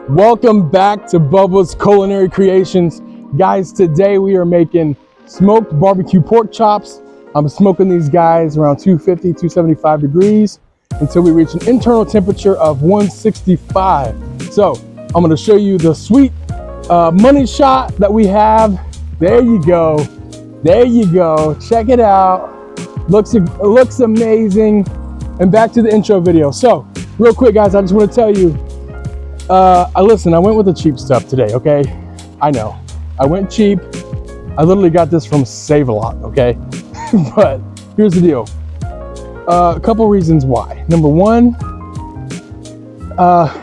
Welcome back to Bubba's Culinary Creations. Guys, today we are making smoked barbecue pork chops. I'm smoking these guys around 250, 275 degrees until we reach an internal temperature of 165. So I'm gonna show you the sweet money shot that we have. There you go. There you go. Check it out. Looks amazing. And back to the intro video. So real quick, guys, I just want to tell you, I went with the cheap stuff today, okay? I know, I went cheap. I literally got this from Save-A-Lot, okay? But here's the deal. A couple reasons why. Number one,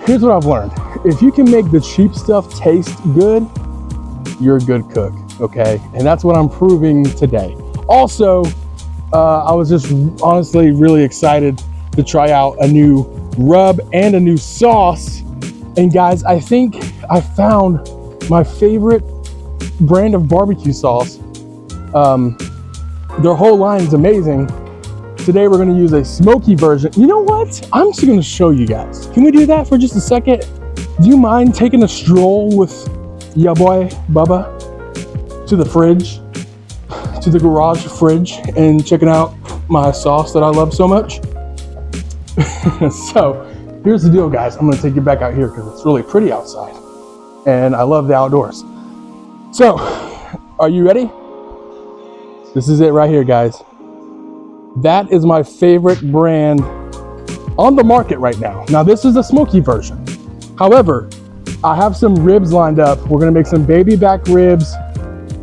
here's what I've learned. If you can make the cheap stuff taste good, you're a good cook, okay? And that's what I'm proving today. Also, I was just honestly really excited to try out a new rub and a new sauce. And guys, I think I found my favorite brand of barbecue sauce. Their whole line is amazing. Today we're gonna use a smoky version. You know what? I'm just gonna show you guys. Can we do that for just a second? Do you mind taking a stroll with ya boy, Bubba, to the fridge, to the garage fridge, and checking out my sauce that I love so much? So here's the deal, guys. I'm gonna take you back out here because it's really pretty outside and I love the outdoors. So, are you ready? This is it right here, guys. That is my favorite brand on the market right now. Now, this is a smoky version. However, I have some ribs lined up. We're gonna make some baby back ribs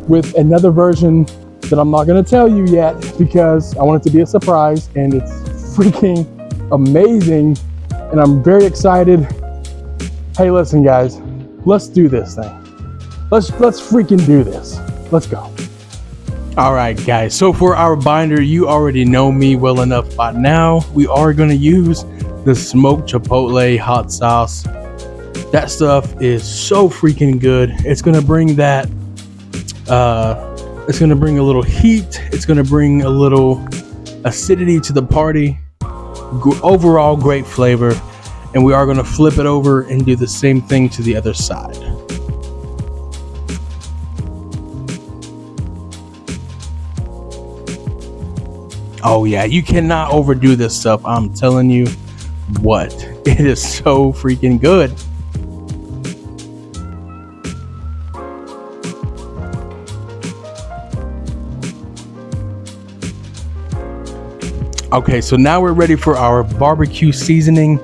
with another version that I'm not gonna tell you yet because I want it to be a surprise, and it's freaking amazing. And I'm very excited. Hey, listen, guys, let's do this thing. Let's freaking do this. Let's go. All right, guys, so for our binder, you already know me well enough by now. We are gonna use the smoked Chipotle hot sauce. That stuff is so freaking good. It's gonna bring that, it's gonna bring a little heat. It's gonna bring a little acidity to the party. Overall great flavor. And we are gonna flip it over and do the same thing to the other side. Oh yeah, you cannot overdo this stuff. I'm telling you what, it is so freaking good. Okay, so now we're ready for our barbecue seasoning,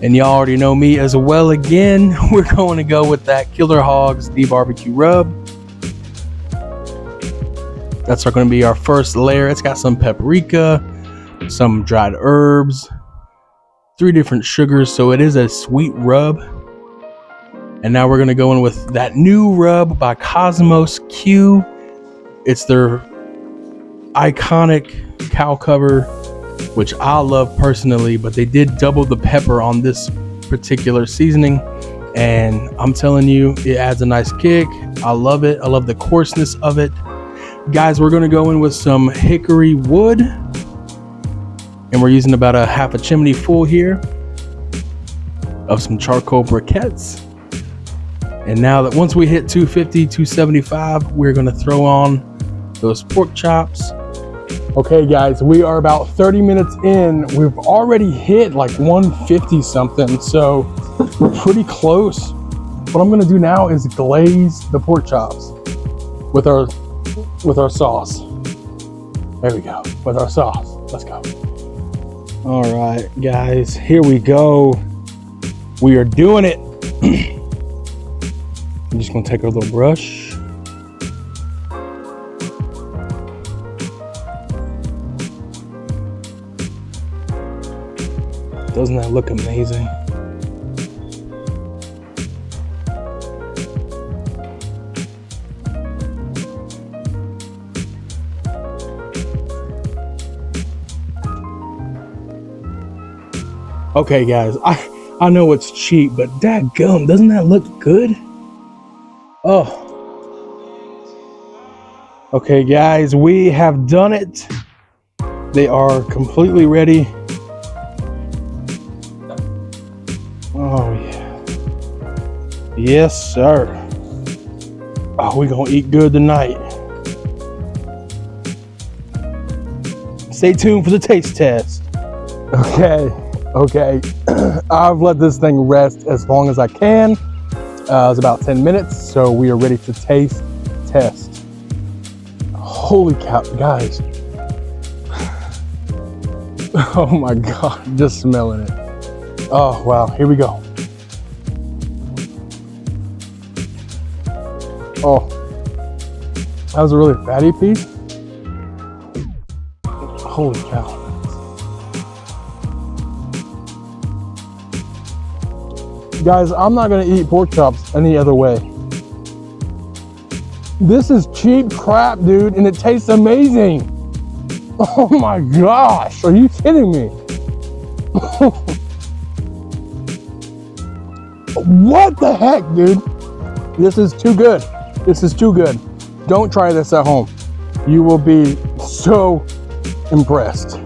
and y'all already know me as well. Again, we're going to go with that Killer Hogs, the BBQ Rub. That's going to be our first layer. It's got some paprika, some dried herbs, 3 different sugars, so it is a sweet rub. And now we're going to go in with that new rub by Kosmos Q. It's their iconic cow cover, which I love personally, but they did double the pepper on this particular seasoning, and I'm telling you, it adds a nice kick. I love it. I love the coarseness of it. Guys, we're gonna go in with some Hickory Wood, and we're using about a half a chimney full here of some charcoal briquettes. And now that once we hit 250, 275, we're gonna throw on those pork chops. Okay, guys, we are about 30 minutes in. We've already hit like 150 something, so we're pretty close. What I'm gonna do now is glaze the pork chops with our sauce. There we go, with our sauce. Let's go. All right, guys, here we go. We are doing it. I'm just gonna take our little brush. Doesn't that look amazing? Okay, guys, I know it's cheap, but dadgum, doesn't that look good? Oh. Okay, guys, we have done it. They are completely ready. Oh yeah. Yes, sir. Oh, we gonna eat good tonight. Stay tuned for the taste test. Okay. I've let this thing rest as long as I can. It's about 10 minutes, so we are ready to taste test. Holy cow, guys. Oh my God, just smelling it. Oh wow, here we go. Oh, that was a really fatty piece. Holy cow. Guys, I'm not gonna eat pork chops any other way. This is cheap crap, dude, and it tastes amazing. Oh my gosh, are you kidding me? What the heck, dude? This is too good. This is too good. Don't try this at home. You will be so impressed.